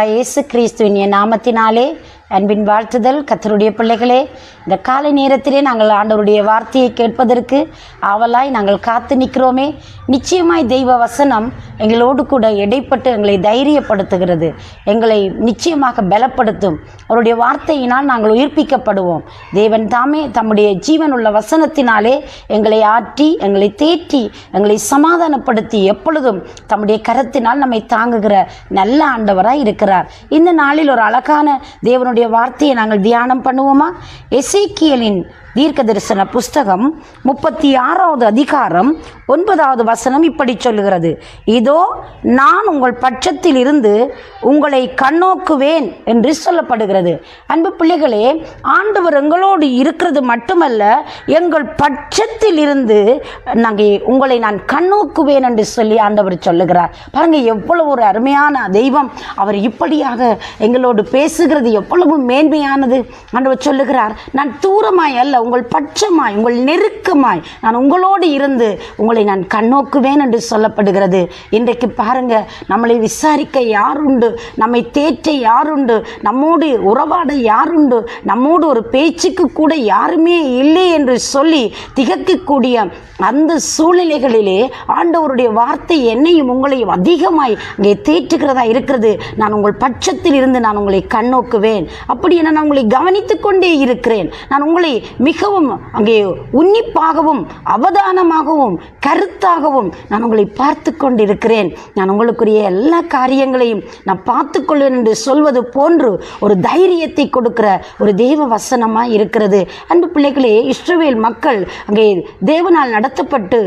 ஆண்டவராய் இயேசு கிறிஸ்துவின் நாமத்தினாலே அன்பின் வாழ்த்துதல். கர்த்தருடைய பிள்ளைகளே, இந்த காலை நேரத்திலே நாங்கள் ஆண்டவருடைய வார்த்தையை கேட்பதற்கு ஆவலாய் நாங்கள் காத்து நிற்கிறோமே. நிச்சயமாய் தெய்வ வசனம் எங்களோடு கூட இடைப்பட்டு எங்களை தைரியப்படுத்துகிறது, எங்களை நிச்சயமாக பலப்படுத்தும். அவருடைய வார்த்தையினால் நாங்கள் உயிர்ப்பிக்கப்படுவோம். தேவன் தாமே தம்முடைய ஜீவனுள்ள வசனத்தினாலே எங்களை ஆற்றி, எங்களை தேற்றி, எங்களை சமாதானப்படுத்தி எப்பொழுதும் தம்முடைய கரத்தினால் நம்மை தாங்குகிற நல்ல ஆண்டவராய் இருக்கிறார். இந்த நாளில் ஒரு அழகான தேவனுடைய வார்த்தையை நாங்கள் தியானம் பண்ணுவோமா? எசேக்கியேலின் தீர்க்க தரிசன புஸ்தகம் 36வது அதிகாரம் 9வது வசனம் இப்படி சொல்லுகிறது: இதோ நான் உங்கள் பட்சத்தில் இருந்து உங்களை கண்ணோக்குவேன் என்று சொல்லப்படுகிறது. அன்பு பிள்ளைகளே, ஆண்டவர் எங்களோடு இருக்கிறது மட்டுமல்ல, எங்கள் பட்சத்தில் இருந்து உங்களை நான் கண்ணோக்குவேன் என்று சொல்லி ஆண்டவர் சொல்லுகிறார். பாருங்க, எவ்வளவு ஒரு அருமையான தெய்வம். அவர் இப்படியாக எங்களோடு பேசுகிறது எவ்வளவு மேன்மையானது. ஆண்டவர் சொல்லுகிறார், நான் தூரமாய் அல்ல, உங்கள் பட்சமாய், உங்கள் நெருக்கமாய் நான் உங்களோடு இருந்து உங்களை நான் கண்ணோக்குவேன் என்று சொல்லப்படுகிறது. இன்றைக்கு பாருங்க, நம்மளை விசாரிக்க யாருண்டு, நம்மை தேற்ற யாருண்டு, நம்மோடு உறவாட யாருண்டு, நம்மோடு ஒரு பேச்சுக்கு கூட யாருமே இல்லை என்று சொல்லி திகைக்கக்கூடிய அந்த சூழ்நிலைகளிலே ஆண்டவருடைய வார்த்தை என்னையும் உங்களையும் அதிகமாய் அங்கே தேற்றுகிறதா இருக்கிறது. நான் உங்கள் பட்சத்தில் இருந்து நான் உங்களை கண்ணோக்குவேன். அப்படி என நான் உங்களை கவனித்துக் கொண்டே இருக்கிறேன். நான் உங்களை மிகவும் அங்கே உன்னிப்பாகவும் அவதானமாகவும் கருத்தாகவும் நான் உங்களை பார்த்து கொண்டிருக்கிறேன். நான் உங்களுக்குரிய எல்லா காரியங்களையும் நான் பார்த்து கொள்வேன் என்று சொல்வது போன்று ஒரு தைரியத்தை கொடுக்கிற ஒரு தேவ வசனமாய் இருக்கிறது. அன்பு பிள்ளைகளே, இஸ்ரவேல் மக்கள் அங்கே தேவனால் நடத்தப்பட்டு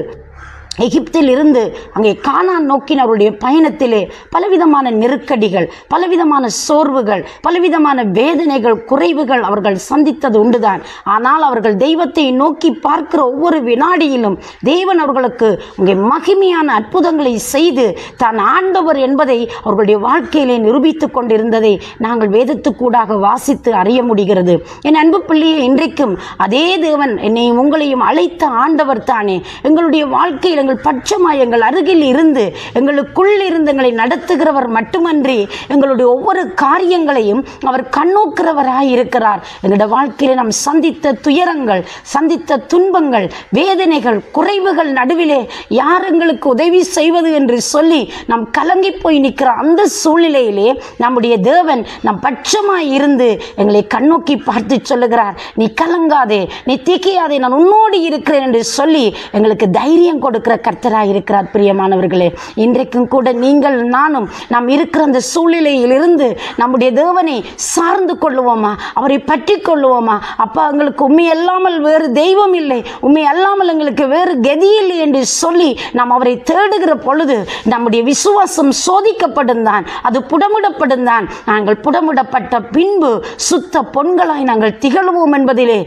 எகிப்தில் இருந்து அங்கே கானான் நோக்கின அவருடைய பயணத்திலே பலவிதமான நெருக்கடிகள், பலவிதமான சோர்வுகள், பலவிதமான வேதனைகள், குறைவுகள் அவர்கள் சந்தித்தது உண்டுதான். ஆனால் அவர்கள் தெய்வத்தை நோக்கி பார்க்கிற ஒவ்வொரு வினாடியிலும் தேவன் அவர்களுக்கு அங்கே மகிமையான அற்புதங்களை செய்து தான் ஆண்டவர் என்பதை அவர்களுடைய வாழ்க்கையிலே நிரூபித்து கொண்டிருந்ததை நாங்கள் வேதத்துக்கூடாக வாசித்து அறிய முடிகிறது. என் அன்பு பிள்ளையை, இன்றைக்கும் அதே தேவன் என்னையும் உங்களையும் அழைத்த ஆண்டவர் தானே. எங்களுடைய வாழ்க்கையில் எங்கள் பட்சமாய், எங்கள் அருகில் இருந்து, எங்களுக்குள் இருந்து எங்களை நடத்துகிறவர் மட்டுமன்றி எங்களுடைய ஒவ்வொரு காரியங்களையும் அவர் கண்ணோக்கிறவராய் இருக்கிறார். எங்களுடைய வாழ்க்கையில் நாம் சந்தித்த துயரங்கள், சந்தித்த துன்பங்கள், வேதனைகள், குறைவுகள் நடுவிலே யார் எங்களுக்கு உதவி செய்வது என்று சொல்லி நாம் கலங்கி போய் நிற்கிற அந்த சூழ்நிலையிலே நம்முடைய தேவன் நம் பட்சமாய் இருந்து எங்களை கண்ணோக்கி பார்த்து சொல்லுகிறார், நீ கலங்காதே, நீ திகையாதே, நான் உன்னோடு இருக்கிறேன் என்று சொல்லி எங்களுக்கு தைரியம் கொடுக்கிற கர்த்தராய் இருக்கிறார். பிரியமானவர்களே, இன்றைக்கும் கூட நீங்கள் நானும் நாம் இருக்கிற அந்த சூழ்நிலையில் இருந்து நம்முடைய தேவனை சார்ந்து கொள்ளுவோமா? அவரை பற்றி கொள்ளுவோமா? அப்பா, எங்களுக்கு உண்மை அல்லாமல் வேறு தெய்வம் இல்லை, உண்மை அல்லாமல் எங்களுக்கு வேறு கதி இல்லை என்று சொல்லி நாம் அவரை தேடுகிற பொழுது நம்முடைய விசுவாசம் சோதிக்கப்படும் தான், அது புடமிடப்படும் தான். நாங்கள் புடமிடப்பட்ட பின்பு சுத்த பொன்களாய் நாங்கள் திகழ்வோம் என்பதிலே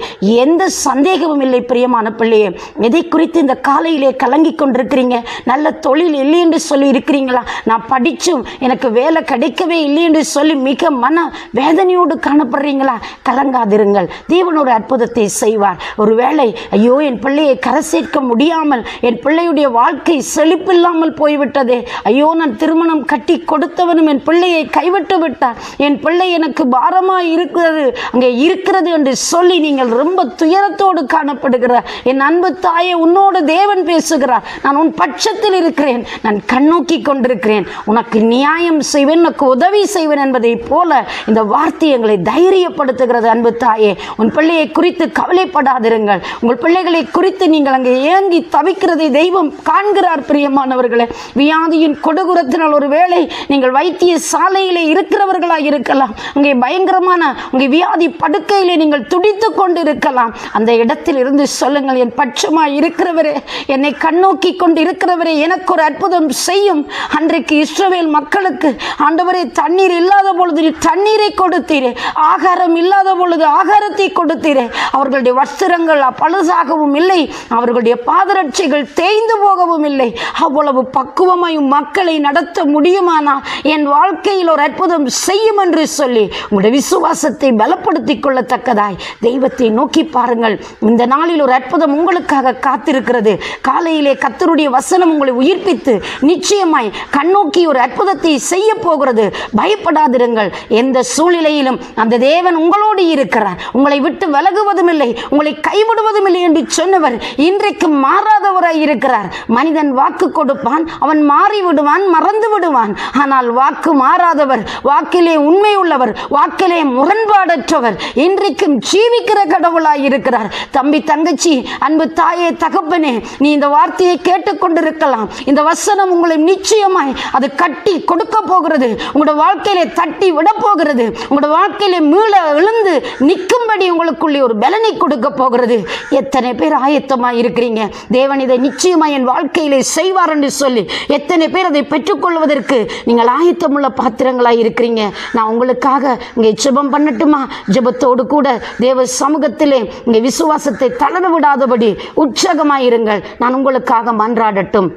எந்த சந்தேகமும் இல்லை. பிரியமான பிள்ளையே, எதை குறித்து இந்த காலையிலே கலங்கி கொண்டிருக்கிறீங்க? நல்ல தொழில் இல்லை என்று சொல்லி இருக்கிறீங்களா? நான் படிச்சும் எனக்கு வேலை கிடைக்கவே இல்லை என்று சொல்லி மிக மன வேதனையோடு காணப்படுறீங்களா? கலங்காதிருங்கள், தேவன் ஒரு அற்புதத்தை செய்வார். ஒரு வேளை, ஐயோ என் பிள்ளையை கரை சேர்க்க முடியாமல், என் பிள்ளையுடைய வாழ்க்கை செழிப்பில்லாமல் போய்விட்டதே, ஐயோ நான் திருமணம் கட்டி கொடுத்தவனும் என் பிள்ளையை கைவிட்டு விட்டார், என் பிள்ளை எனக்கு பாரமாய் இருக்கிறது அங்கே இருக்கிறது என்று சொல்லி நீங்கள் ரொம்ப துயரத்தோடு காணப்படுகிற என் அன்பு தாயே, உன்னோடு தேவன் பேசுகிறார். நான் உன் பட்சத்தில் இருக்கிறேன், நான் கண்ணோக்கி கொண்டிருக்கிறேன், உனக்கு நியாயம் செய்வேன், உனக்கு உதவி செய்வேன் என்பதை போல இந்த வார்த்தை எங்களை தைரியப்படுத்துகிறது. அன்பு தாயே, உன் பிள்ளையை குறித்து கவலைப்படாதிருங்கள். உங்கள் பிள்ளைகளை குறித்து நீங்கள் அங்கே ஏங்கி தவிக்கிறதை தெய்வம் காண்கிறார். பிரியமானவர்களே, வியாதியின் கொடுகுரத்தினால் ஒரு வேளை நீங்கள் வைத்திய சாலையிலே இருக்கிறவர்களாக இருக்கலாம், அங்கே பயங்கரமான உங்கள் வியாதி படுக்கையிலே நீங்கள் துடித்து கொண்டு இருக்கலாம். அந்த இடத்தில் இருந்து சொல்லுங்கள், என் பட்சமாய் இருக்கிறவரே, என்னை கண்ணோக்கி கொண்டு இருக்கிறவரே, எனக்கு ஒரு அற்புதம் செய்யும். அன்றைக்கு இஸ்ரவேல் மக்களுக்கு ஆண்டவரே தண்ணீர் இல்லாத பொழுது தண்ணீரை கொடுத்தீரே, ஆகாரம் இல்லாத பொழுது ஆகாரத்தை கொடுத்தீரே. அவர்களுடைய வஸ்திரங்கள் பழுதாகவும் இல்லை, அவர்களுடைய பாதரட்சைகள் தேய்ந்து போகவும் இல்லை. அவ்வளவு பக்குவமாயும் மக்களை நடத்த முடியுமானால் என் வாழ்க்கையில் ஒரு அற்புதம் செய்யும் என்று சொல்லி உங்களுடைய விசுவாசத்தை பலப்படுத்திக் கொள்ளத்தக்கதாய் தெய்வத்தை நோக்கி பாருங்கள். இந்த நாளில் ஒரு அற்புதம் உங்களுக்காக காத்திருக்கிறது. காலையிலே கர்த்தருடைய வசனம் உங்களை உயிர்ப்பித்து நிச்சயமாய் கண்ணோக்கி ஒரு அற்புதத்தை செய்ய போகிறது. பயப்படாதிருங்கள். எந்த சூழ்நிலையிலும் அந்த தேவன் உங்களோடு இருக்கிறார். உங்களை விட்டு விலகுவதும் இல்லை, உங்களை கைவிடுவதும் இல்லை என்று சொன்னவர் இன்றைக்கு மாறாதவராய் இருக்கிறார். மனிதன் வாக்கு கொடுப்பான், அவன் மாறி விடுவான், மறந்து விடுவான். ஆனால் வாக்கு மாறாதவர், வாக்கிலே உண்மை உள்ளவர், வாக்கிலே முரண்பாடற்றவர் இன்றைக்கும் ஜீவிக்கிற கடவுளாய் இருக்கிறார். தம்பி, தங்கச்சி, அன்பு தாயே, தகப்பனே, நீ இந்த வார்த்தையை கேட்டுக்கொண்டிருக்கலாம். இந்த வசனம் உங்களை நிச்சயமாய் அது கட்டி கொடுக்க போகிறது. உங்களோட வாழ்க்கையிலே தட்டி விட போகிறது. உங்களோட வாழ்க்கையிலே மீள எழுந்து நிற்கும்படி உங்களுக்குள்ளே ஒரு பலனை கொடுக்க போகிறது. எத்தனை பேர் ஆயத்தமாய் இருக்கிறீங்க? தேவன் இதை நிச்சயமாய் என் வாழ்க்கையிலே செய்வார் என்று சொல்லி எத்தனை பேர் அதை பெற்றுக்கொள்வதற்கு நீங்கள் ஆயத்தமுள்ள பாத்திரங்களாய் இருக்கிறீங்க? நான் உங்களுக்காக இங்கே ஜெபம் பண்ணட்டுமா? ஜெபத்தோடு கூட தேவ சமூகத்திலே இங்கே விசுவாசத்தை தளர விடாதபடி உற்சாகமாயிருங்கள். நான் உங்களுக்காக மன்றாடட்டும்.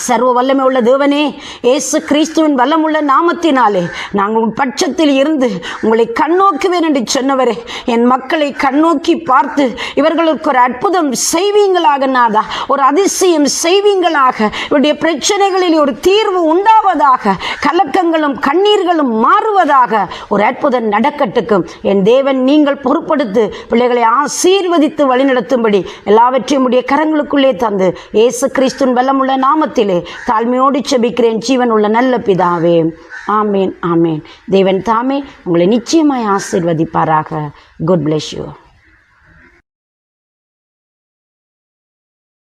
சர்வ வல்லமை உள்ள தேவனே, இயேசு கிறிஸ்துவின் வல்லமுள்ள நாமத்தினாலே நாங்கள் உங்கள் பட்சத்தில் இருந்து உங்களை கண்ணோக்குவேன் என்று சொன்னவரே, என் மக்களை கண்ணோக்கி பார்த்து இவர்களுக்கு ஒரு அற்புதம் செய்வீங்களாக நாதா, ஒரு அதிசயம் செய்வீங்களாக. இவருடைய பிரச்சனைகளில் ஒரு தீர்வு உண்டாவதாக, கலக்கங்களும் கண்ணீர்களும் மாறுவதாக, ஒரு அற்புதம் நடக்கட்டுக்கும். என் தேவன் நீங்கள் பொறுப்படுத்து பிள்ளைகளை ஆசீர்வதித்து வழிநடத்தும்படி எல்லாவற்றையும் உடைய கரங்களுக்குள்ளே தந்து இயேசு கிறிஸ்துவின் வல்லமுள்ள நாமத்திலே தாழ்மையோடு செபிக்கிறேன் ஜீவன் உள்ள நல்ல பிதாவே. ஆமேன், ஆமேன். தேவன் தாமே உங்களை நிச்சயமாய் ஆசீர்வதிப்பாராக. God bless you.